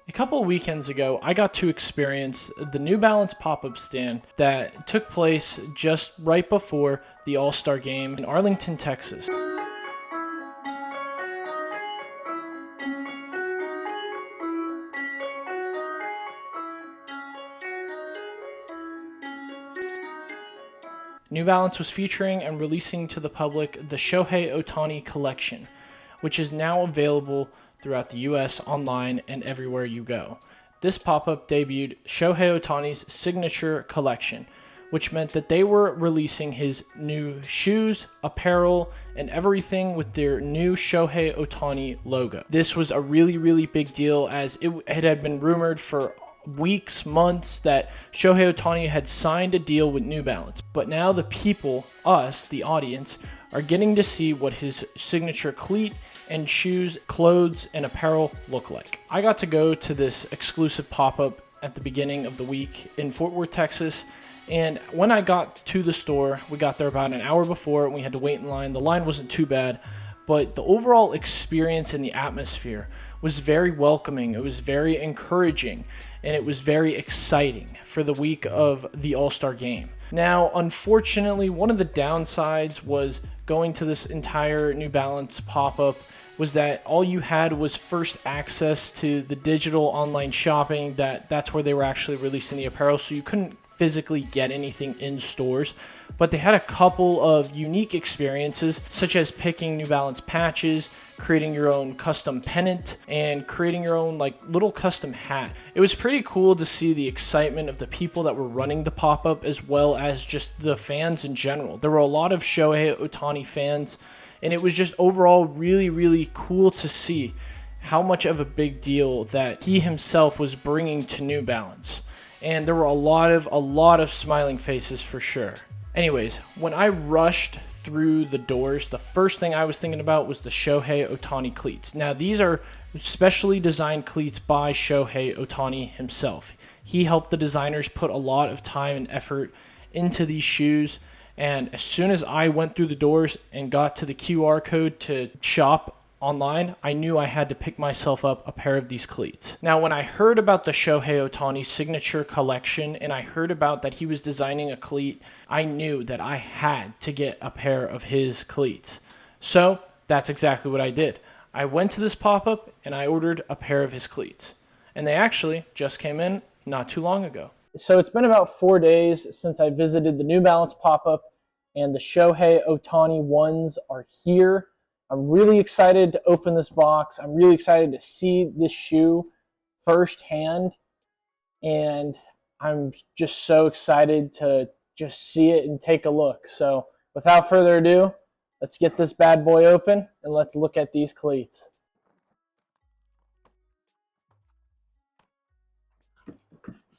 A couple of weekends ago, I got to experience the New Balance pop-up stand that took place just right before the All-Star game in Arlington, Texas. New Balance was featuring and releasing to the public the Shohei Ohtani collection, which is now available throughout the US, online, and everywhere you go. This pop-up debuted Shohei Ohtani's signature collection, which meant that they were releasing his new shoes, apparel, and everything with their new Shohei Ohtani logo. This was a really big deal, as it had been rumored for weeks, months, that Shohei Ohtani had signed a deal with New Balance. But now the people, us, the audience, are getting to see what his signature cleat and shoes, clothes, and apparel look like. I got to go to this exclusive pop-up at the beginning of the week in Fort Worth, Texas, and when I got to the store, we got there about an hour before, and we had to wait in line. The line wasn't too bad, but the overall experience and the atmosphere was very welcoming. It was very encouraging, and it was very exciting for the week of the All-Star game. Now, unfortunately, one of the downsides was going to this entire New Balance pop-up was that all you had was first access to the digital online shopping. That's where they were actually releasing the apparel, so you couldn't physically get anything in stores. But they had a couple of unique experiences, such as picking New Balance patches, creating your own custom pennant, and creating your own little custom hat. It was pretty cool to see the excitement of the people that were running the pop-up, as well as just the fans in general. There were a lot of Shohei Ohtani fans, and it was just overall really cool to see how much of a big deal that he himself was bringing to New Balance. And there were a lot of smiling faces for sure. Anyways, when I rushed through the doors, the first thing I was thinking about was the Shohei Ohtani cleats. Now, these are specially designed cleats by Shohei Ohtani himself. He helped the designers put a lot of time and effort into these shoes, and as soon as I went through the doors and got to the QR code to shop online, I knew I had to pick myself up a pair of these cleats. Now, when I heard about the Shohei Ohtani signature collection, and I heard about that he was designing a cleat, I knew that I had to get a pair of his cleats. So that's exactly what I did. I went to this pop-up and I ordered a pair of his cleats, and they actually just came in not too long ago. So it's been about 4 days since I visited the New Balance pop-up, and the Shohei Ohtani ones are here. I'm really excited to open this box. I'm really excited to see this shoe firsthand, and I'm just so excited to just see it and take a look. So without further ado, let's get this bad boy open and let's look at these cleats.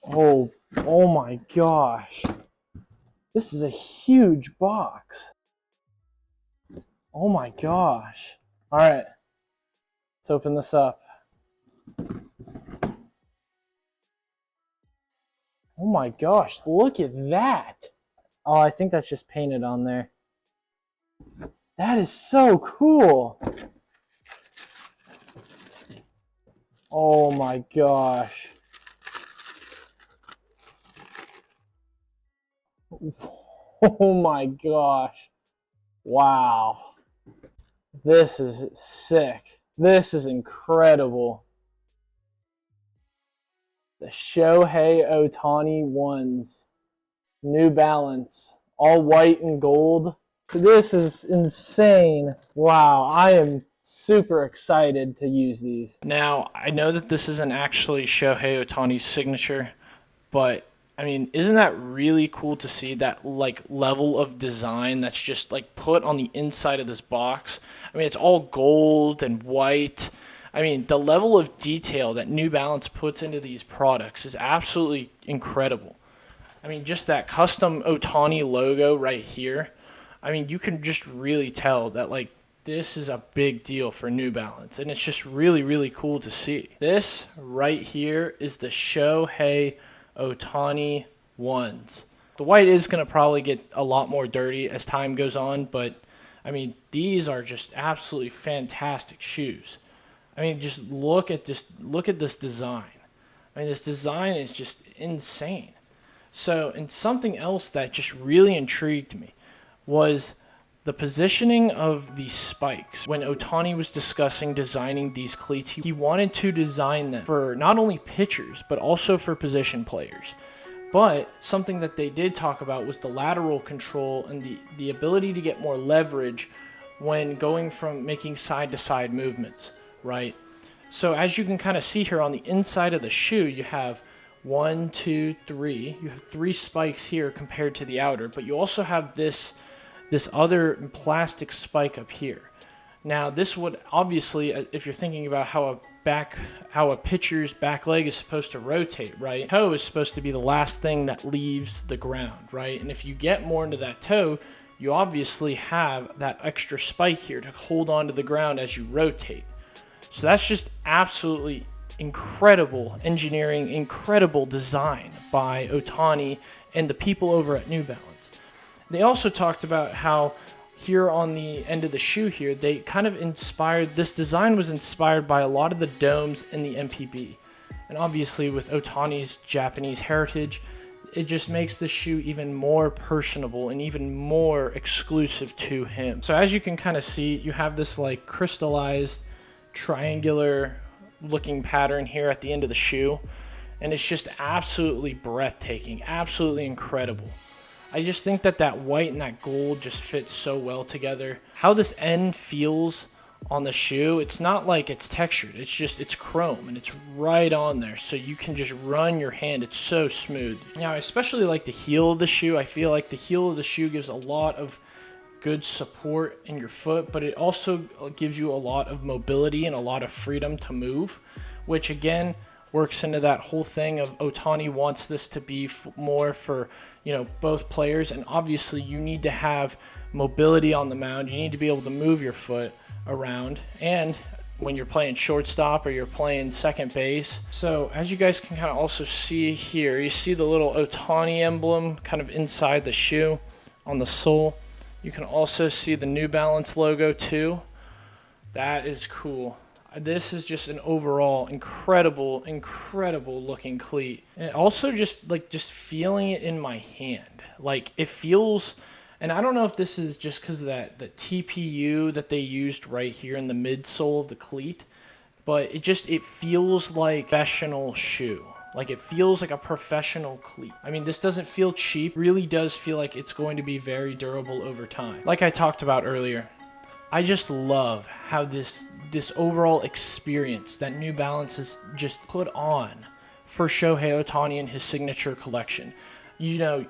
Oh my gosh. This is a huge box. Oh my gosh. All right, let's open this up. Oh my gosh, look at that. Oh, I think that's just painted on there. That is so cool. Oh my gosh. Oh my gosh. Wow. This is sick. This is incredible. The Shohei Ohtani ones. New Balance. All white and gold. This is insane. Wow. I am super excited to use these. Now, I know that this isn't actually Shohei Ohtani's signature, but I mean, isn't that really cool to see that level of design that's just put on the inside of this box? I mean, it's all gold and white. I mean, the level of detail that New Balance puts into these products is absolutely incredible. I mean, just that custom Ohtani logo right here. I mean, you can just really tell that this is a big deal for New Balance, and it's just really cool to see. This right here is the Shohei Ohtani ones. The white is going to probably get a lot more dirty as time goes on, but I mean, these are just absolutely fantastic shoes. I mean, just look at this design. I mean, this design is just insane. So, and something else that just really intrigued me was the positioning of the spikes. When Ohtani was discussing designing these cleats, he wanted to design them for not only pitchers, but also for position players. But something that they did talk about was the lateral control and the ability to get more leverage when going from making side-to-side movements, right? So as you can kind of see here on the inside of the shoe, you have 1, 2, 3. You have 3 spikes here compared to the outer, but you also have this other plastic spike up here. Now, this would obviously, if you're thinking about how a pitcher's back leg is supposed to rotate, right? Toe is supposed to be the last thing that leaves the ground, right? And if you get more into that toe, you obviously have that extra spike here to hold onto the ground as you rotate. So that's just absolutely incredible engineering, incredible design by Ohtani and the people over at New Balance. They also talked about how here on the end of the shoe here, they kind of inspired, this design was inspired by a lot of the domes in the MPB. And obviously with Ohtani's Japanese heritage, it just makes the shoe even more personable and even more exclusive to him. So as you can kind of see, you have this like crystallized triangular looking pattern here at the end of the shoe. And it's just absolutely breathtaking, absolutely incredible. I just think that white and that gold just fits so well together. How this end feels on the shoe, it's not like it's textured. It's chrome and it's right on there. So you can just run your hand. It's so smooth. Now, I especially like the heel of the shoe. I feel like the heel of the shoe gives a lot of good support in your foot, but it also gives you a lot of mobility and a lot of freedom to move, which again, works into that whole thing of Ohtani wants this to be more for, both players. And obviously you need to have mobility on the mound. You need to be able to move your foot around. And when you're playing shortstop or you're playing second base. So as you guys can kind of also see here, you see the little Ohtani emblem kind of inside the shoe on the sole. You can also see the New Balance logo too. That is cool. This is just an overall incredible looking cleat. And also just feeling it in my hand. Like it feels, and I don't know if this is just because of the TPU that they used right here in the midsole of the cleat, but it feels like a professional shoe. Like it feels like a professional cleat. I mean, this doesn't feel cheap. It really does feel like it's going to be very durable over time. Like I talked about earlier, I just love how this overall experience that New Balance has just put on for Shohei Ohtani and his signature collection.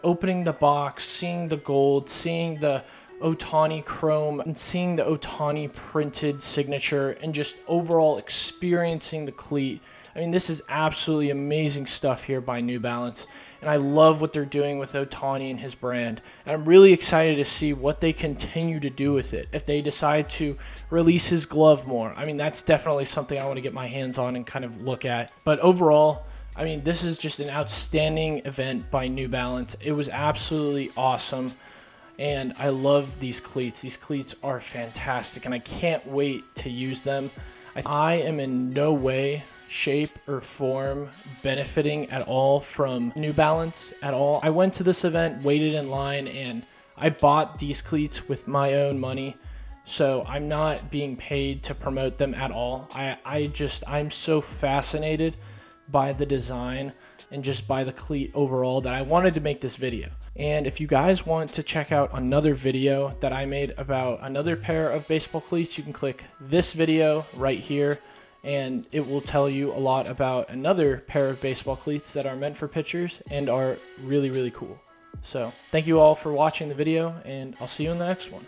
Opening the box, seeing the gold, seeing the Ohtani chrome, and seeing the Ohtani printed signature, and just overall experiencing the cleat. I mean, this is absolutely amazing stuff here by New Balance, and I love what they're doing with Ohtani and his brand. And I'm really excited to see what they continue to do with it. If they decide to release his glove more, I mean, that's definitely something I want to get my hands on and kind of look at. But overall, I mean, this is just an outstanding event by New Balance. It was absolutely awesome, and I love these cleats. These cleats are fantastic, and I can't wait to use them. I am in no way, shape, or form benefiting at all from New Balance at all. I went to this event, waited in line, and I bought these cleats with my own money. So I'm not being paid to promote them at all. I'm so fascinated by the design and just by the cleat overall that I wanted to make this video. And if you guys want to check out another video that I made about another pair of baseball cleats, you can click this video right here, and it will tell you a lot about another pair of baseball cleats that are meant for pitchers and are really, really cool. So thank you all for watching the video, and I'll see you in the next one.